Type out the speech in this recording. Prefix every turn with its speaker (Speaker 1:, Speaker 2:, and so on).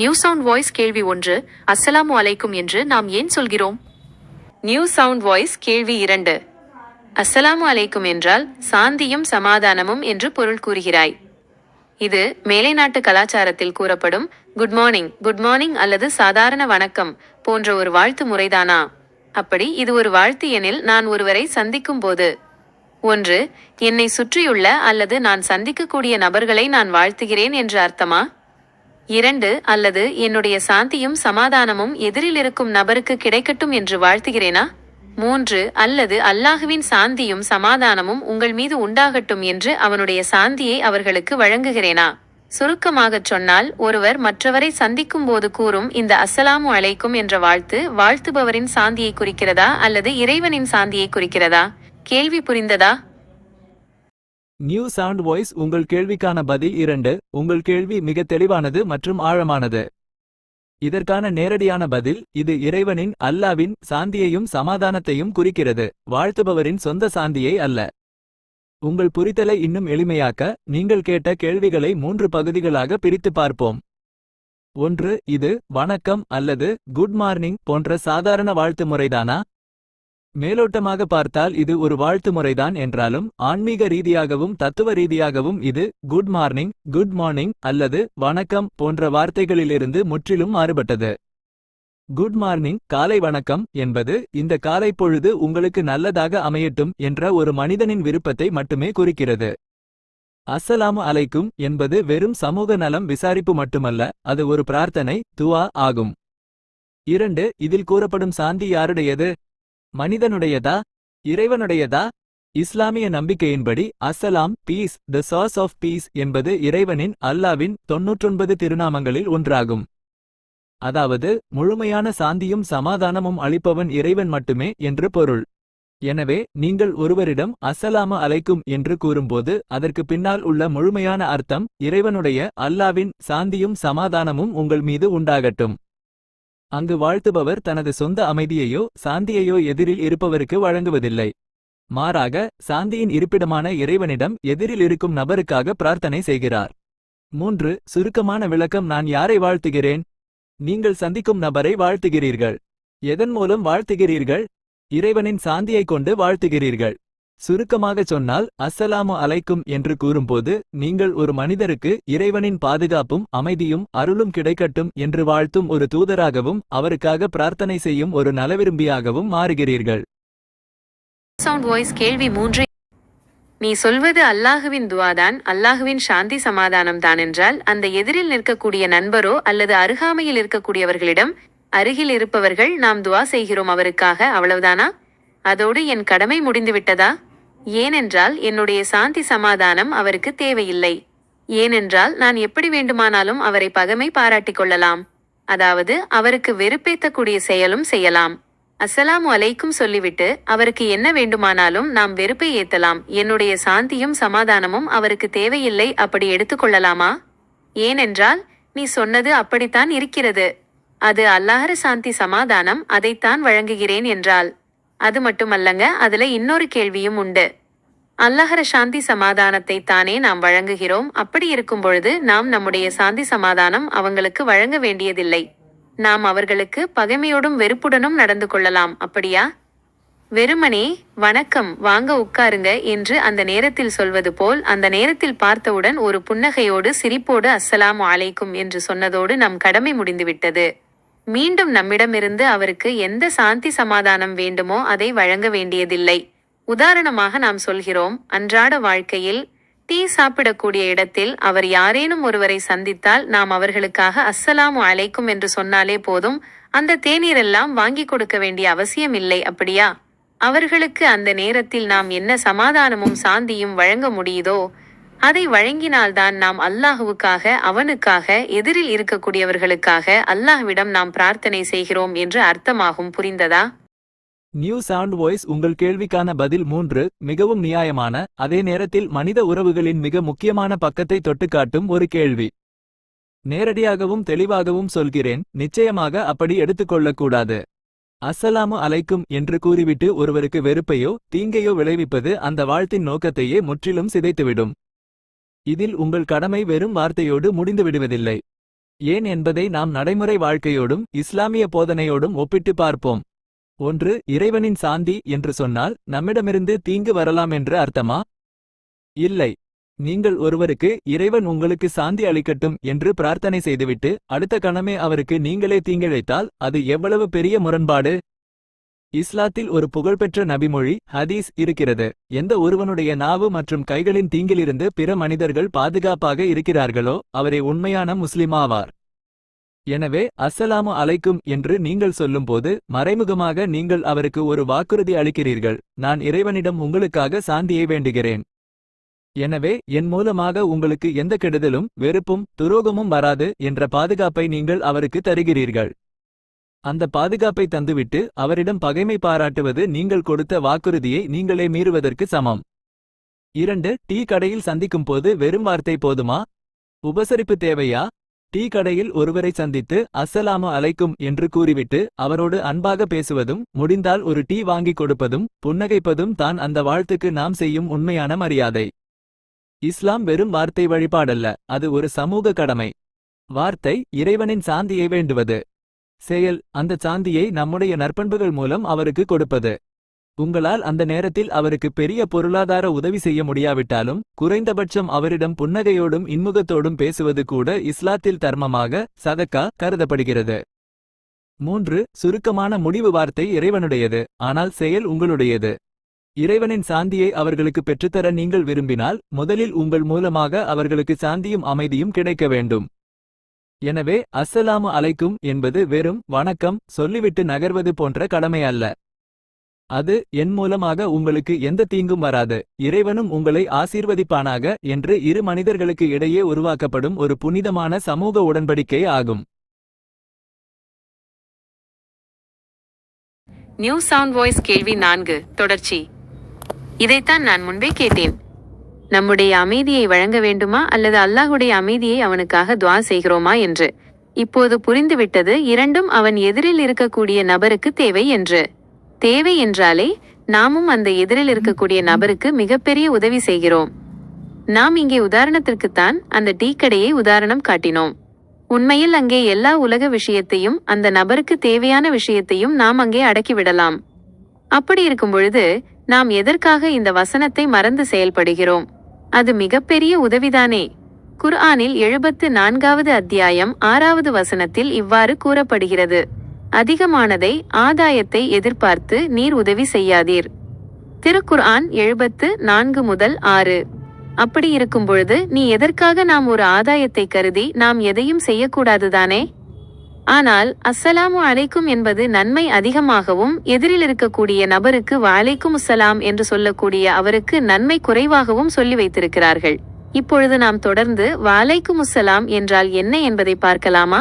Speaker 1: New sound voice கேள்வி 1. அஸ்ஸலாமு அலைக்கும் என்று நாம் ஏன் சொல்கிறோம்? நியூ சவுண்ட் வாய்ஸ் கேள்வி 2. அஸ்ஸலாமு அலைக்கும் என்றால் சாந்தியும் சமாதானமும் என்று பொருள் கூறுகிறாய். இது மேலை நாட்டு கலாச்சாரத்தில் கூறப்படும் குட் மார்னிங் அல்லது சாதாரண வணக்கம் போன்ற ஒரு வாழ்த்து முறைதானா? அப்படி இது ஒரு வாழ்த்து எனில் நான் ஒருவரை சந்திக்கும் போது 1. என்னை சுற்றியுள்ள அல்லது நான் சந்திக்கக்கூடிய நபர்களை நான் வாழ்த்துகிறேன் என்று அர்த்தமா? 2. அல்லது என்னுடைய சாந்தியும் சமாதானமும் எதிரில் இருக்கும் நபருக்கு கிடைக்கட்டும் என்று வாழ்த்துகிறேனா? 3. அல்லது அல்லாஹுவின் சாந்தியும் சமாதானமும் உங்கள் மீது உண்டாகட்டும் என்று அவனுடைய சாந்தியை அவர்களுக்கு வழங்குகிறேனா? சுருக்கமாகச் சொன்னால், ஒருவர் மற்றவரை சந்திக்கும் போது கூறும் இந்த அஸ்ஸலாமு அலைக்கும் என்ற வாழ்த்து வாழ்த்துபவரின் சாந்தியை குறிக்கிறதா அல்லது இறைவனின் சாந்தியை குறிக்கிறதா? கேள்வி புரிந்ததா?
Speaker 2: நியூ சவுண்ட் வாய்ஸ் உங்கள் கேள்விக்கான பதில் 2. உங்கள் கேள்வி மிக தெளிவானது மற்றும் ஆழமானது. இதற்கான நேரடியான பதில், இது இறைவனின் அல்லாவின் சாந்தியையும் சமாதானத்தையும் குறிக்கிறது, வாழ்த்துபவரின் சொந்த சாந்தியை அல்ல. உங்கள் புரிதலை இன்னும் எளிமையாக்க நீங்கள் கேட்ட கேள்விகளை 3 பகுதிகளாக பிரித்து பார்ப்போம். 1. இது வணக்கம் அல்லது குட் மார்னிங் போன்ற சாதாரண வாழ்த்து முறைதானா? மேலோட்டமாக பார்த்தால் இது ஒரு வாழ்த்து முறைதான் என்றாலும் ஆன்மீக ரீதியாகவும் தத்துவ ரீதியாகவும் இது குட் மார்னிங் அல்லது வணக்கம் போன்ற வார்த்தைகளிலிருந்து முற்றிலும் மாறுபட்டது. குட் மார்னிங் காலை வணக்கம் என்பது இந்த காலை பொழுது உங்களுக்கு நல்லதாக அமையட்டும் என்ற ஒரு மனிதனின் விருப்பத்தை மட்டுமே குறிக்கிறது. அஸ்ஸலாமு அலைக்கும் என்பது வெறும் சமூக நலம் விசாரிப்பு மட்டுமல்ல, அது ஒரு பிரார்த்தனை, துஆ ஆகும். 2. இதில் கூறப்படும் சாந்தி யாருடையது? மனிதனுடையதா? இறைவனுடையதா? இஸ்லாமிய நம்பிக்கையின்படி அஸ்ஸலாம் peace, the source of peace என்பது இறைவனின் அல்லாவின் 99 திருநாமங்களில் ஒன்றாகும். அதாவது முழுமையான சாந்தியும் சமாதானமும் அளிப்பவன் இறைவன் மட்டுமே என்று பொருள். எனவே நீங்கள் ஒருவரிடம் அஸ்ஸலாமு அலைக்கும் என்று கூறும்போது அதற்கு பின்னால் உள்ள முழுமையான அர்த்தம் இறைவனுடைய அல்லாவின் சாந்தியும் சமாதானமும் உங்கள் மீது உண்டாகட்டும். அங்கு வாழ்த்துபவர் தனது சொந்த அமைதியையோ சாந்தியையோ எதிரில் இருப்பவருக்கு வழங்குவதில்லை. மாறாக சாந்தியின் இருப்பிடமான இறைவனிடம் எதிரில் இருக்கும் நபருக்காக பிரார்த்தனை செய்கிறார். 3. சுருக்கமான விளக்கம். நான் யாரை வாழ்த்துகிறேன்? நீங்கள் சந்திக்கும் நபரை வாழ்த்துகிறீர்கள். எதன் மூலம் வாழ்த்துகிறீர்கள்? இறைவனின் சாந்தியை கொண்டு வாழ்த்துகிறீர்கள். சுருக்கமாகச் சொன்னால், அஸ்ஸலாமு அலைக்கும் என்று கூறும்போது நீங்கள் ஒரு மனிதருக்கு இறைவனின் பாதுகாப்பும் அமைதியும் அருளும் கிடைக்கட்டும் என்று வாழ்த்தும் ஒரு தூதராகவும் அவருக்காக பிரார்த்தனை செய்யும் ஒரு நலவிரும்பியாகவும் மாறுகிறீர்கள்.
Speaker 1: சவுண்ட் வாய்ஸ் கேள்வி 3. நீ சொல்வது அல்லாஹுவின் துஆதான், அல்லாஹுவின் சாந்தி சமாதானம் தான் என்றால் அந்த எதிரில் நிற்கக்கூடிய நண்பரோ அல்லது அருகாமையில் இருக்கக்கூடியவர்களிடம் அருகில் இருப்பவர்கள் நாம் துஆ செய்கிறோம் அவருக்காக, அவ்வளவுதானா? அதோடு என் கடமை முடிந்துவிட்டதா? ஏனென்றால் என்னுடைய சாந்தி சமாதானம் அவருக்கு தேவையில்லை. ஏனென்றால் நான் எப்படி வேண்டுமானாலும் அவரை பகமை பாராட்டிக் கொள்ளலாம். அதாவது அவருக்கு வெறுப்பேத்தக்கூடிய செயலும் செய்யலாம். அஸ்ஸலாமு அலைக்கும் சொல்லிவிட்டு அவருக்கு என்ன வேண்டுமானாலும் நாம் வெறுப்பை ஏத்தலாம். என்னுடைய சாந்தியும் சமாதானமும் அவருக்கு தேவையில்லை, அப்படி எடுத்துக்கொள்ளலாமா? ஏனென்றால் நீ சொன்னது அப்படித்தான் இருக்கிறது. அது அல்லாஹ்ர சாந்தி சமாதானம், அதைத்தான் வழங்குகிறேன் என்றால். அது மட்டுமல்லங்க, அதுல இன்னொரு கேள்வியும் உண்டு. அல்லாஹ்ர சாந்தி சமாதானத்தை தானே நாம் வழங்குகிறோம். அப்படி இருக்கும் பொழுது நாம் நம்முடைய சாந்தி சமாதானம் அவங்களுக்கு வழங்க வேண்டியதில்லை. நாம் அவர்களுக்கு பகைமையோடும் வெறுப்புடனும் நடந்து கொள்ளலாம், அப்படியா? வெறுமனே வணக்கம், வாங்க உட்காருங்க என்று அந்த நேரத்தில் சொல்வது போல் அந்த நேரத்தில் பார்த்தவுடன் ஒரு புன்னகையோடு சிரிப்போடு அஸ்ஸலாமு அலைக்கும் என்று சொன்னதோடு நம் கடமை முடிந்துவிட்டது. மீண்டும் நம்மிடமிருந்து அவருக்கு எந்த சாந்தி சமாதானம் வேண்டுமோ அதை வழங்க வேண்டியதில்லை. உதாரணமாக நாம் சொல்கிறோம், அன்றாட வாழ்க்கையில் டீ சாப்பிடக்கூடிய இடத்தில் அவர் யாரேனும் ஒருவரை சந்தித்தால் நாம் அவர்களுக்காக அஸ்ஸலாமு அலைக்கும் என்று சொன்னாலே போதும். அந்த தேநீரெல்லாம் வாங்கி கொடுக்க வேண்டிய அவசியம் இல்லை, அப்படியா? அவர்களுக்கு அந்த நேரத்தில் நாம் என்ன சமாதானமும் சாந்தியும் வழங்க முடியுதோ அதை வழங்கினால்தான் நாம் அல்லாஹுவுக்காக, அவனுக்காக, எதிரில் இருக்கக்கூடியவர்களுக்காக அல்லாஹ்விடம் நாம் பிரார்த்தனை செய்கிறோம் என்று அர்த்தமாகும். புரிந்ததா?
Speaker 2: நியூ சவுண்ட் வாய்ஸ் உங்கள் கேள்விக்கான பதில் 3. மிகவும் நியாயமான, அதே நேரத்தில் மனித உறவுகளின் மிக முக்கியமான பக்கத்தை தொட்டுக்காட்டும் ஒரு கேள்வி. நேரடியாகவும் தெளிவாகவும் சொல்கிறேன், நிச்சயமாக அப்படி எடுத்துக்கொள்ளக்கூடாது. அஸ்ஸலாமு அலைக்கும் என்று கூறிவிட்டு ஒருவருக்கு வெறுப்பையோ தீங்கையோ விளைவிப்பது அந்த வாழ்த்தின் நோக்கத்தையே முற்றிலும் சிதைத்துவிடும். இதில் உங்கள் கடமை வெறும் வார்த்தையோடு முடிந்து விடுவதில்லை. ஏன் என்பதை நாம் நடைமுறை வாழ்க்கையோடும் இஸ்லாமிய போதனையோடும் ஒப்பிட்டு பார்ப்போம். 1. இறைவனின் சாந்தி என்று சொன்னால் நம்மிடமிருந்து தீங்கு வரலாம் என்று அர்த்தமா? இல்லை. நீங்கள் ஒருவருக்கு இறைவன் உங்களுக்கு சாந்தி அளிக்கட்டும் என்று பிரார்த்தனை செய்துவிட்டு அடுத்த கணமே அவருக்கு நீங்களே தீங்கிழைத்தால் அது எவ்வளவு பெரிய முரண்பாடு! இஸ்லாத்தில் ஒரு புகழ்பெற்ற நபிமொழி ஹதீஸ் இருக்கிறது. எந்த ஒருவனுடைய நாவு மற்றும் கைகளின் தீங்கிலிருந்து பிற மனிதர்கள் பாதுகாப்பாக இருக்கிறார்களோ அவரே உண்மையான முஸ்லிமாவார். எனவே அஸ்ஸலாமு அலைக்கும் என்று நீங்கள் சொல்லும்போது மறைமுகமாக நீங்கள் அவருக்கு ஒரு வாக்குறுதி அளிக்கிறீர்கள், நான் இறைவனிடம் உங்களுக்காக சாந்தியை வேண்டுகிறேன். எனவே என் மூலமாக உங்களுக்கு எந்த கெடுதலும் வெறுப்பும் துரோகமும் வராது என்ற பாதுகாப்பை நீங்கள் அவருக்கு தருகிறீர்கள். அந்த பாதுகாப்பை தந்துவிட்டு அவரிடம் பகைமை பாராட்டுவது நீங்கள் கொடுத்த வாக்குறுதியை நீங்களே மீறுவதற்கு சமம். 2. டீ கடையில் சந்திக்கும் போது வெறும் வார்த்தை போதுமா? உபசரிப்பு தேவையா? டீ கடையில் ஒருவரை சந்தித்து அஸ்ஸலாமு அலைக்கும் என்று கூறிவிட்டு அவரோடு அன்பாக பேசுவதும் முடிந்தால் ஒரு டீ வாங்கிக் கொடுப்பதும் புன்னகைப்பதும் தான் அந்த வாழ்த்துக்கு நாம் செய்யும் உண்மையான மரியாதை. இஸ்லாம் வெறும் வார்த்தை வழிபாடல்ல, அது ஒரு சமூக கடமை. வார்த்தை இறைவனின் சாந்தியை வேண்டுவது. செயல் அந்த சாந்தியை நம்முடைய நற்பண்புகள் மூலம் அவருக்கு கொடுப்பது. உங்களால் அந்த நேரத்தில் அவருக்கு பெரிய பொருளாதார உதவி செய்ய முடியாவிட்டாலும் குறைந்தபட்சம் அவரிடம் புன்னகையோடும் இன்முகத்தோடும் பேசுவது கூட இஸ்லாத்தில் தர்மமாக சதக்கா கருதப்படுகிறது. 3. சுருக்கமான முடிவு வார்த்தை இறைவனுடையது, ஆனால் செயல் உங்களுடையது. இறைவனின் சாந்தியை அவர்களுக்கு பெற்றுத்தர நீங்கள் விரும்பினால் முதலில் உங்கள் மூலமாக அவர்களுக்கு சாந்தியும் அமைதியும் கிடைக்க வேண்டும். எனவே அஸ்ஸலாமு அலைக்கும் என்பது வெறும் வணக்கம் சொல்லிவிட்டு நகர்வது போன்ற கடமை அல்ல. அது என் மூலமாக உங்களுக்கு எந்த தீங்கும் வராது, இறைவனும் உங்களை ஆசீர்வதிப்பானாக என்று இரு மனிதர்களுக்கு இடையே உருவாக்கப்படும் ஒரு புனிதமான சமூக உடன்படிக்கை ஆகும்.
Speaker 1: நியூ சவுண்ட் வாய்ஸ் கேள்வி 4 தொடர்ச்சி. இதைத்தான் நான் முன்பே கேட்டேன். நம்முடைய அமைதியை வழங்க வேண்டுமா அல்லது அல்லாஹுடைய அமைதியை அவனுக்காக துஆ செய்கிறோமா என்று. இப்போது புரிந்துவிட்டது, இரண்டும் அவன் எதிரில் இருக்கக்கூடிய நபருக்கு தேவை என்று. தேவை என்றாலே நாமும் அந்த எதிரில் இருக்கக்கூடிய நபருக்கு மிகப்பெரிய உதவி செய்கிறோம். நாம் இங்கே உதாரணத்திற்குத்தான் அந்த டீ கடையை உதாரணம் காட்டினோம். உண்மையில் அங்கே எல்லா உலக விஷயத்தையும் அந்த நபருக்கு தேவையான விஷயத்தையும் நாம் அங்கே அடக்கிவிடலாம். அப்படி இருக்கும் பொழுது நாம் எதற்காக இந்த வசனத்தை மறந்து செயல்படுகிறோம்? அது மிகப்பெரிய உதவிதானே. குர்ஆனில் 74வது அத்தியாயம் 6வது வசனத்தில் இவ்வாறு கூறப்படுகிறது, அதிகமானதை ஆதாயத்தை எதிர்பார்த்து நீர் உதவி செய்யாதீர். திருக்குர்ஆன் 74 முதல் 6. அப்படி இருக்கும் பொழுது நீ எதற்காக நாம் ஒரு ஆதாயத்தை கருதி நாம் எதையும் செய்யக்கூடாதுதானே? ஆனால் அஸ்ஸலாமு அலைக்கும் என்பது நன்மை அதிகமாகவும் எதிரில் இருக்கக்கூடிய நபருக்கு வஅலைக்கும் அஸ்ஸலாம் என்று சொல்லக்கூடிய அவருக்கு நன்மை குறைவாகவும் சொல்லி வைத்திருக்கிறார்கள். இப்பொழுது நாம் தொடர்ந்து வஅலைக்கும் அஸ்ஸலாம் என்றால் என்ன என்பதை பார்க்கலாமா?